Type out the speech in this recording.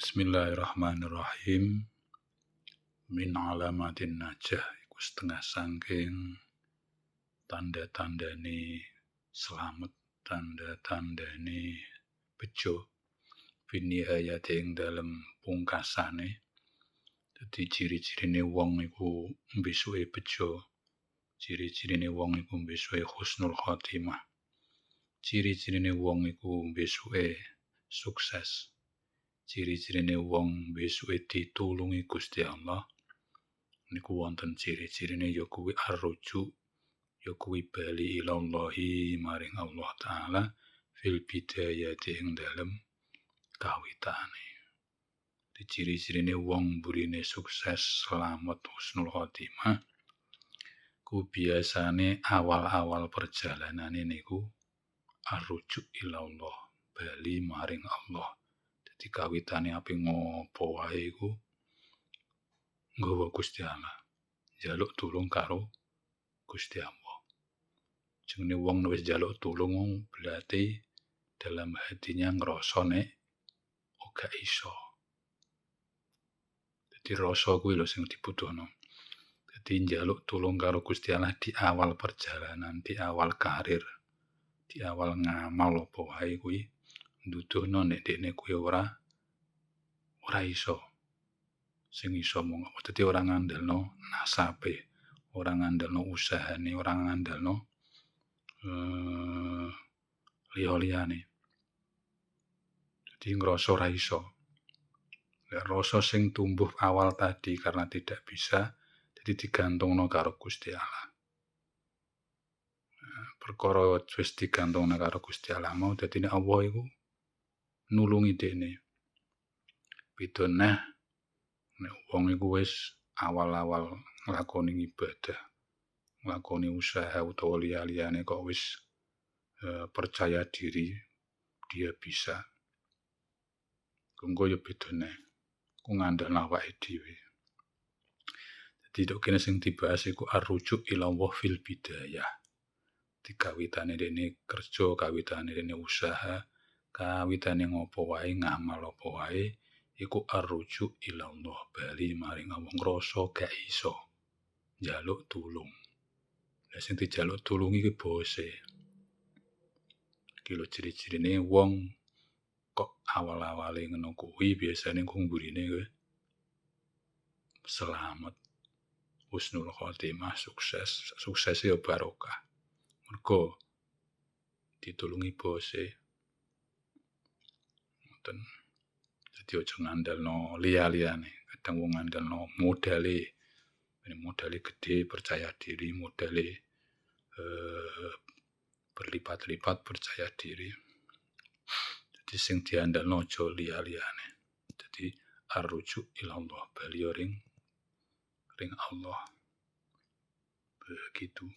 Bismillahirrahmanirrahim. Min alamatin najah iku setengah sangking tanda-tandane selamat, tanda-tandane bejo binihayati ing dalem pungkasane. Dadi ciri-cirine wong iku mbesuke bejo, ciri-cirine wong iku mbesuke husnul khotimah, ciri-cirine wong iku mbesuke sukses, ciri-cirine wong mbesuke ditulungi Gusti Allah niku wonten ciri-cirine ya kuwi arruju, ya kuwi bali ilallahi maring Allah taala fil bidayati ing dalem kawitane. Di ciri-cirine wong burine sukses, selamat, husnul khotimah ku biasane awal-awal perjalanane niku arruju ilallah, bali maring Allah. Dadi kawitane ape ngopo wae iku nggawa Gusti Allah, njaluk tulung karo Gusti Allah. Jenenge wong wis njaluk tulung berarti dalam hatinya ngrasa nek ora iso. Dadi rasa kuwi lho sing dibutuhno. Dadi njaluk tulung karo Gusti Allah di awal perjalanan, di awal karir, di awal ngamal apa wae kuwi nduduhno nek dekne kuwi ora iso. Sing iso mung dadi ora ngandalno nasabe, ora ngandalno usahane, ora ngandalno liya-liyane. Dadi ngrasa ora iso. Rasa sing tumbuh awal tadi karena tidak bisa, jadi digantungno karo Gusti Allah. Perkara wis digantungno karo Gusti Allah mau dadine Allah iku nulungi dekne. Beda neh nek wong iku wis awal-awal nglakoni ibadah, nglakoni usaha utawa liya-liyane kok wis percaya diri dia bisa. Engko ya beda neh. Ku ngandalno awake dhewe. Dadi tok kene sing dibahas iku arrujuk ilallah fil bidayah. Di kawitane dene kerja, kawitane dene usaha, kawitane ngopo wae, ngamal apa wae iku arrujuk ilallah, bali maring Allah, ngrasa gak iso njaluk tulung. Lah sing dijaluk tulung iki bose. Iki lho ciri-cirine wong kok awal-awale ngono kuwi biasane ngumburine selamat, husnul khotimah, sukses ya barokah. Mergo ditulungi bose. Ngoten. Dadi aja ngandalno liya-liyane. Kadang wong ngandalno modale gede, percaya diri, modale berlipat-lipat percaya diri. Dadi sing diandalno aja liya-liyane. Dadi arrujuk ilallah, bali ring Allah. Begitu.